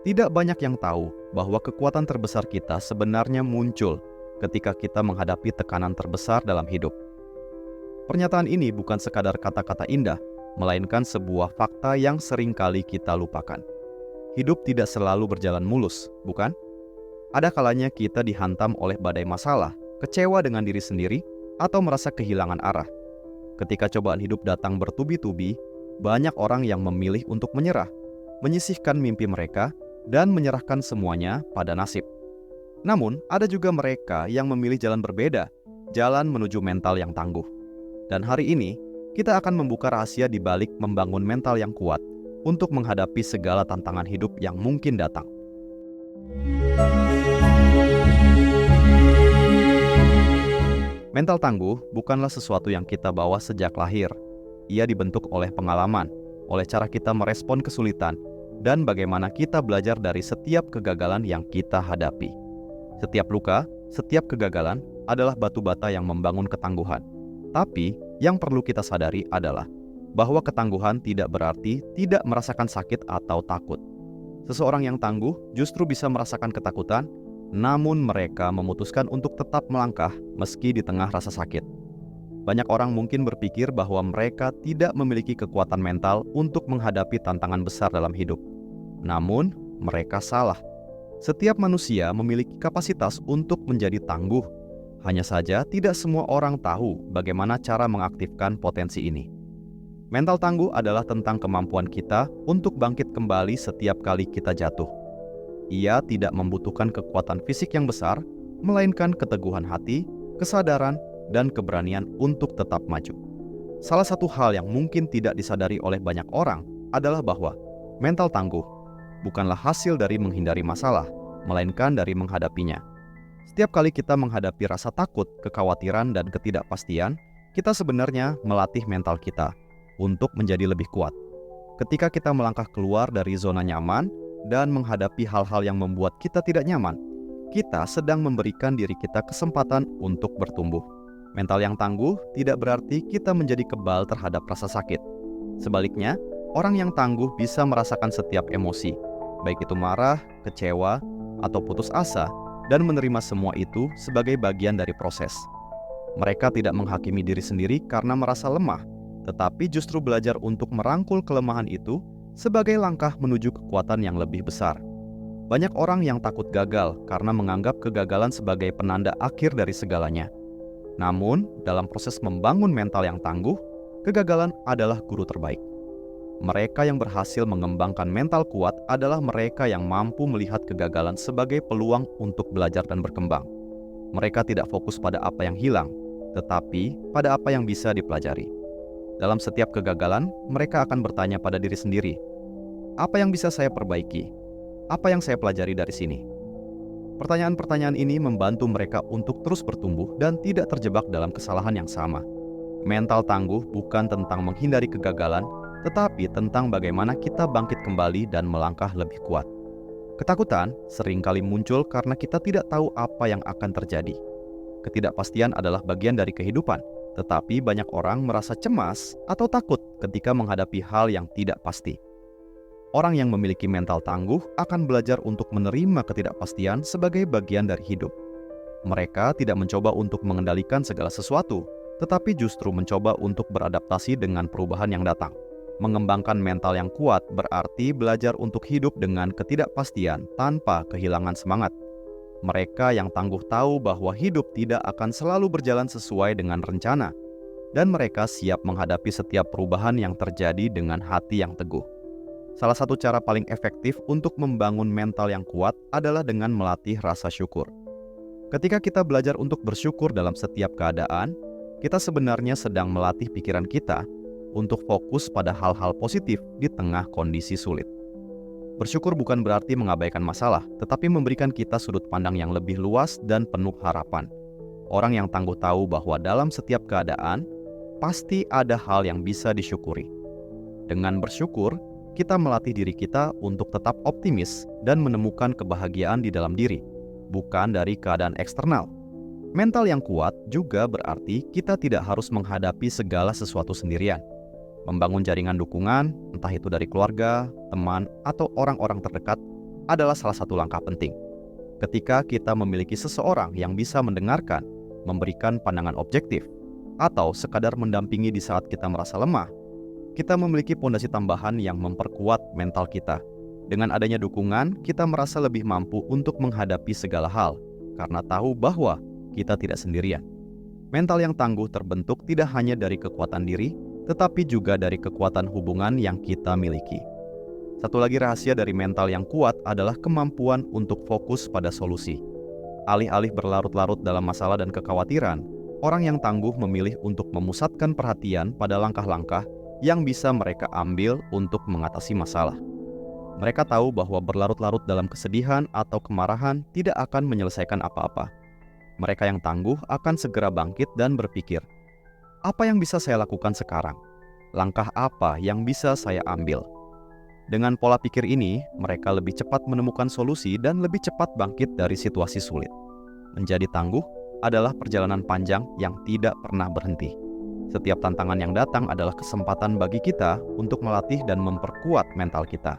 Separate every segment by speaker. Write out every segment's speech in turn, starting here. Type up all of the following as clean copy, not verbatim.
Speaker 1: Tidak banyak yang tahu bahwa kekuatan terbesar kita sebenarnya muncul ketika kita menghadapi tekanan terbesar dalam hidup. Pernyataan ini bukan sekadar kata-kata indah, melainkan sebuah fakta yang seringkali kita lupakan. Hidup tidak selalu berjalan mulus, bukan? Ada kalanya kita dihantam oleh badai masalah, kecewa dengan diri sendiri, atau merasa kehilangan arah. Ketika cobaan hidup datang bertubi-tubi, banyak orang yang memilih untuk menyerah, menyisihkan mimpi mereka, dan menyerahkan semuanya pada nasib. Namun, ada juga mereka yang memilih jalan berbeda, jalan menuju mental yang tangguh. Dan hari ini, kita akan membuka rahasia di balik membangun mental yang kuat untuk menghadapi segala tantangan hidup yang mungkin datang. Mental tangguh bukanlah sesuatu yang kita bawa sejak lahir. Ia dibentuk oleh pengalaman, oleh cara kita merespon kesulitan, dan bagaimana kita belajar dari setiap kegagalan yang kita hadapi. Setiap luka, setiap kegagalan adalah batu bata yang membangun ketangguhan. Tapi, yang perlu kita sadari adalah bahwa ketangguhan tidak berarti tidak merasakan sakit atau takut. Seseorang yang tangguh justru bisa merasakan ketakutan, namun mereka memutuskan untuk tetap melangkah meski di tengah rasa sakit. Banyak orang mungkin berpikir bahwa mereka tidak memiliki kekuatan mental untuk menghadapi tantangan besar dalam hidup. Namun, mereka salah. Setiap manusia memiliki kapasitas untuk menjadi tangguh. Hanya saja tidak semua orang tahu bagaimana cara mengaktifkan potensi ini. Mental tangguh adalah tentang kemampuan kita untuk bangkit kembali setiap kali kita jatuh. Ia tidak membutuhkan kekuatan fisik yang besar, melainkan keteguhan hati, kesadaran, dan keberanian untuk tetap maju. Salah satu hal yang mungkin tidak disadari oleh banyak orang adalah bahwa mental tangguh bukanlah hasil dari menghindari masalah, melainkan dari menghadapinya. Setiap kali kita menghadapi rasa takut, kekhawatiran, dan ketidakpastian, kita sebenarnya melatih mental kita untuk menjadi lebih kuat. Ketika kita melangkah keluar dari zona nyaman dan menghadapi hal-hal yang membuat kita tidak nyaman, kita sedang memberikan diri kita kesempatan untuk bertumbuh. Mental yang tangguh tidak berarti kita menjadi kebal terhadap rasa sakit. Sebaliknya, orang yang tangguh bisa merasakan setiap emosi, baik itu marah, kecewa, atau putus asa, dan menerima semua itu sebagai bagian dari proses. Mereka tidak menghakimi diri sendiri karena merasa lemah, tetapi justru belajar untuk merangkul kelemahan itu sebagai langkah menuju kekuatan yang lebih besar. Banyak orang yang takut gagal karena menganggap kegagalan sebagai penanda akhir dari segalanya. Namun, dalam proses membangun mental yang tangguh, kegagalan adalah guru terbaik. Mereka yang berhasil mengembangkan mental kuat adalah mereka yang mampu melihat kegagalan sebagai peluang untuk belajar dan berkembang. Mereka tidak fokus pada apa yang hilang, tetapi pada apa yang bisa dipelajari. Dalam setiap kegagalan, mereka akan bertanya pada diri sendiri, apa yang bisa saya perbaiki? Apa yang saya pelajari dari sini? Pertanyaan-pertanyaan ini membantu mereka untuk terus bertumbuh dan tidak terjebak dalam kesalahan yang sama. Mental tangguh bukan tentang menghindari kegagalan, tetapi tentang bagaimana kita bangkit kembali dan melangkah lebih kuat. Ketakutan seringkali muncul karena kita tidak tahu apa yang akan terjadi. Ketidakpastian adalah bagian dari kehidupan, tetapi banyak orang merasa cemas atau takut ketika menghadapi hal yang tidak pasti. Orang yang memiliki mental tangguh akan belajar untuk menerima ketidakpastian sebagai bagian dari hidup. Mereka tidak mencoba untuk mengendalikan segala sesuatu, tetapi justru mencoba untuk beradaptasi dengan perubahan yang datang. Mengembangkan mental yang kuat berarti belajar untuk hidup dengan ketidakpastian tanpa kehilangan semangat. Mereka yang tangguh tahu bahwa hidup tidak akan selalu berjalan sesuai dengan rencana, dan mereka siap menghadapi setiap perubahan yang terjadi dengan hati yang teguh. Salah satu cara paling efektif untuk membangun mental yang kuat adalah dengan melatih rasa syukur. Ketika kita belajar untuk bersyukur dalam setiap keadaan, kita sebenarnya sedang melatih pikiran kita untuk fokus pada hal-hal positif di tengah kondisi sulit. Bersyukur bukan berarti mengabaikan masalah, tetapi memberikan kita sudut pandang yang lebih luas dan penuh harapan. Orang yang tangguh tahu bahwa dalam setiap keadaan, pasti ada hal yang bisa disyukuri. Dengan bersyukur, kita melatih diri kita untuk tetap optimis dan menemukan kebahagiaan di dalam diri, bukan dari keadaan eksternal. Mental yang kuat juga berarti kita tidak harus menghadapi segala sesuatu sendirian. Membangun jaringan dukungan, entah itu dari keluarga, teman, atau orang-orang terdekat, adalah salah satu langkah penting. Ketika kita memiliki seseorang yang bisa mendengarkan, memberikan pandangan objektif, atau sekadar mendampingi di saat kita merasa lemah, kita memiliki fondasi tambahan yang memperkuat mental kita. Dengan adanya dukungan, kita merasa lebih mampu untuk menghadapi segala hal, karena tahu bahwa kita tidak sendirian. Mental yang tangguh terbentuk tidak hanya dari kekuatan diri, tetapi juga dari kekuatan hubungan yang kita miliki. Satu lagi rahasia dari mental yang kuat adalah kemampuan untuk fokus pada solusi. Alih-alih berlarut-larut dalam masalah dan kekhawatiran, orang yang tangguh memilih untuk memusatkan perhatian pada langkah-langkah yang bisa mereka ambil untuk mengatasi masalah. Mereka tahu bahwa berlarut-larut dalam kesedihan atau kemarahan tidak akan menyelesaikan apa-apa. Mereka yang tangguh akan segera bangkit dan berpikir, apa yang bisa saya lakukan sekarang? Langkah apa yang bisa saya ambil? Dengan pola pikir ini, mereka lebih cepat menemukan solusi dan lebih cepat bangkit dari situasi sulit. Menjadi tangguh adalah perjalanan panjang yang tidak pernah berhenti. Setiap tantangan yang datang adalah kesempatan bagi kita untuk melatih dan memperkuat mental kita.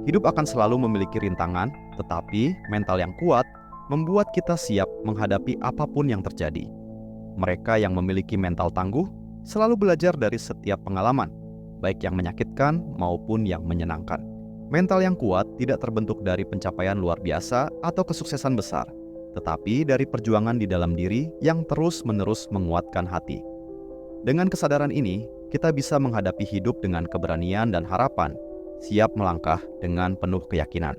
Speaker 1: Hidup akan selalu memiliki rintangan, tetapi mental yang kuat membuat kita siap menghadapi apapun yang terjadi. Mereka yang memiliki mental tangguh selalu belajar dari setiap pengalaman, baik yang menyakitkan maupun yang menyenangkan. Mental yang kuat tidak terbentuk dari pencapaian luar biasa atau kesuksesan besar, tetapi dari perjuangan di dalam diri yang terus-menerus menguatkan hati. Dengan kesadaran ini, kita bisa menghadapi hidup dengan keberanian dan harapan, siap melangkah dengan penuh keyakinan.